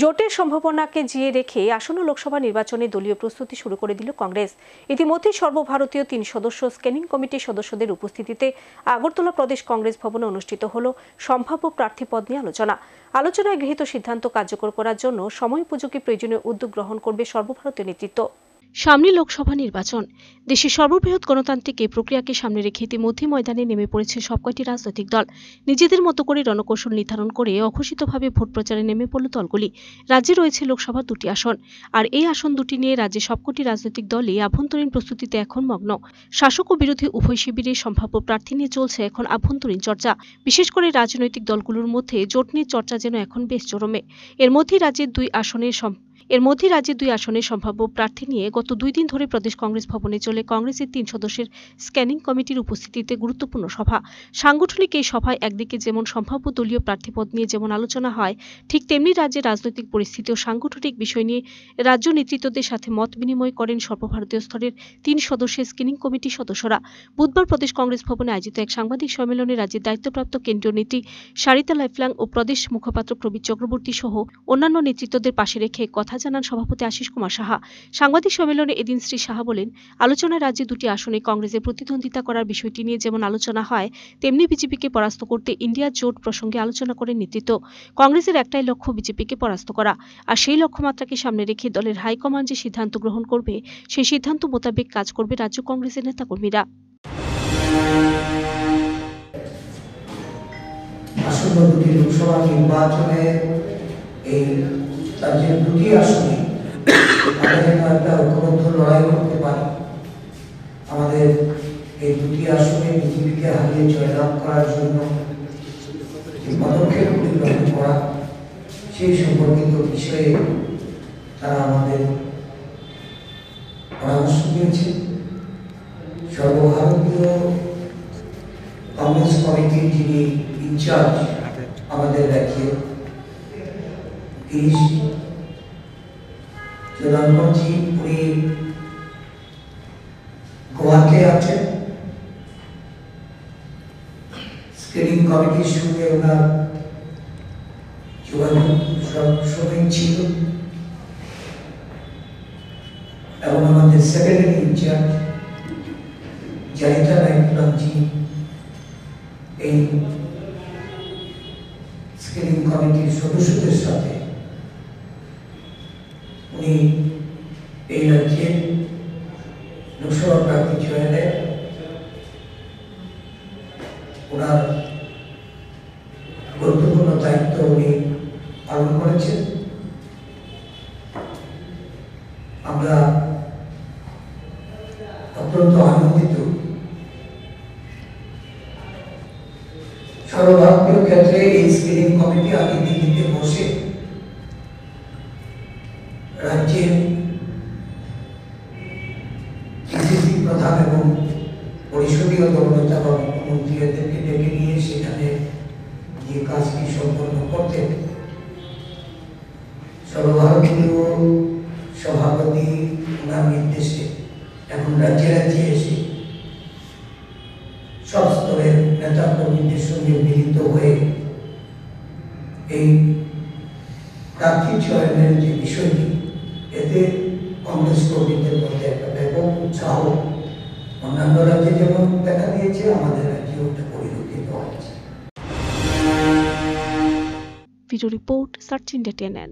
জোটের সম্ভাবনাকে জিয়ে রেখে আসন্ন লোকসভা নির্বাচনে দলীয় প্রস্তুতি শুরু করে দিল কংগ্রেস। ইতিমধ্যে সর্বভারতীয় 3 সদস্য স্ক্যানিং কমিটির সদস্যদের উপস্থিতিতে আগরতলা প্রদেশ কংগ্রেস ভবনে অনুষ্ঠিত হল সম্ভাব্য প্রার্থী পদ নিয়ে আলোচনায় গৃহীত সিদ্ধান্ত কার্যকর করার জন্য সময়োপযোগী প্রয়োজনীয় উদ্যোগ গ্রহণ করবে সর্বভারতীয় নেতৃত্ব। সামনে লোকসভা নির্বাচন। দেশের সর্ববৃহৎ গণতান্ত্রিক এই প্রক্রিয়াকে সামনে রেখে ইতিমধ্যে ময়দানে নেমে পড়েছে সবকটি রাজনৈতিক দল। নিজেদের মতো করে রণকৌশল নির্ধারণ করে অঘোষিতভাবে ভোট প্রচারে নেমে পড়ল দলগুলি। রাজ্যে রয়েছে লোকসভার 2টি আসন, আর এই আসন দুটি নিয়ে রাজ্যে সবকটি রাজনৈতিক দলই আভ্যন্তরীণ প্রস্তুতিতে এখন মগ্ন। শাসক ও বিরোধী উভয় শিবিরের সম্ভাব্য প্রার্থী নিয়ে চলছে এখন আভ্যন্তরীণ চর্চা। বিশেষ করে রাজনৈতিক দলগুলোর মধ্যে জোট নিয়ে চর্চা যেন এখন বেশ চরমে। এর মধ্যে রাজ্যের দুই আসনের সম্ভাব্য প্রার্থী নিয়ে গত 2 দিন ধরে প্রদেশ কংগ্রেস ভবনে চলে কংগ্রেসের 3 সদস্যের স্ক্যানিং কমিটির উপস্থিতিতে গুরুত্বপূর্ণ সভা। সাংগঠনিক এই সভায় একদিকে যেমন সম্ভাব্য দলীয় প্রার্থীপদ নিয়ে যেমন আলোচনা হয়, ঠিক তেমনি রাজ্যের রাজনৈতিক পরিস্থিতি ও সাংগঠনিক বিষয় নিয়ে রাজ্য নেতৃত্বদের সাথে মত বিনিময় করেন সর্বভারতীয় স্তরের 3 সদস্যের স্ক্রিনিং কমিটির সদস্যরা। বুধবার প্রদেশ কংগ্রেস ভবনে আয়োজিত এক সাংবাদিক সম্মেলনে রাজ্যের দায়িত্বপ্রাপ্ত কেন্দ্রীয় নেত্রী সারিতা লাইফলাং ও প্রদেশ মুখপাত্র প্রবীর চক্রবর্তী সহ অন্যান্য নেতৃত্বদের পাশে রেখে কথা জানান সভাপতি আশিস কুমার সাহা। সাংবাদিক সম্মেলনে এদিন শ্রী সাহা বলেন, আলোচনায় রাজ্যে 2টি আসনে কংগ্রেসের প্রতিদ্বন্দ্বিতা করার বিষয়টি নিয়ে যেমন আলোচনা হয়, তেমনি বিজেপিকে পরাস্ত করতে ইন্ডিয়া জোট প্রসঙ্গে আলোচনা করেন নেতৃত্ব। কংগ্রেসের একটাই লক্ষ্য, বিজেপিকে পরাস্ত করা, আর সেই লক্ষ্যমাত্রাকে সামনে রেখে দলের হাইকমান্ড যে সিদ্ধান্ত গ্রহণ করবে সেই সিদ্ধান্ত মোতাবেক কাজ করবে রাজ্য কংগ্রেসের নেতাকর্মীরা। আসন্ন 2টি লোকসভা নির্বাচনে এই রাজ্যের 2টি আসনে আমরা একটা ঐক্যবদ্ধ লড়াই করতে পারি। আমাদের এই 2টি আসনে বিজেপিকে হারিয়ে জয়লাভ করার জন্য যে পদক্ষেপগুলি গ্রহণ করা, সেই সম্পর্কিত বিষয়ে তারা আমাদের পরামর্শ দিয়েছে। সর্বভারতীয় কংগ্রেস কমিটির যিনি ইনচার্জ আমাদের রাজ্যে, জনাবজি উনি গোয়াতে আছেন। স্ক্রিনিং কমিটির সঙ্গে ওনার যোগাযোগ সবসময় ছিল, এবং আমাদের সেক্রেটারি ইনচার্জ সারিতা লাইফলাংজি এই স্ক্রিনিং কমিটির সদস্যদের সাথে উনি এই রাজ্যে লোকসভা প্রার্থী চয়নে ওনার গুরুত্বপূর্ণ দায়িত্ব উনি পালন করেছেন। আমরা অত্যন্ত আনন্দিত। সর্বভারতীয় ক্ষেত্রে এই স্ক্রিনিং কমিটি আগে দিল্লিতে বসে রাজ্যের বিজেপি প্রধান এবং পরিষদীয় দলনেতা বা মুখ্যমন্ত্রী এদেরকে ডেকে নিয়ে সেখানে যে কাজটি সম্পন্ন করতেন, সর্বভারতীয় সভাপতি ওনার নির্দেশে এখন রাজ্যে রাজ্যে এসে সব স্তরের নেতা কর্মীদের সঙ্গে মিলিত হয়ে এই প্রার্থী চয়নের যে বিষয়টি, এতে কংগ্রেস কর্মীদের মধ্যে একটা ব্যাপক উৎসাহ অন্যান্য রাজ্যে যেমন দেখা দিয়েছে, আমাদের রাজ্যেও এটা পরিলক্ষিত হয়েছে। Video report search India TNN।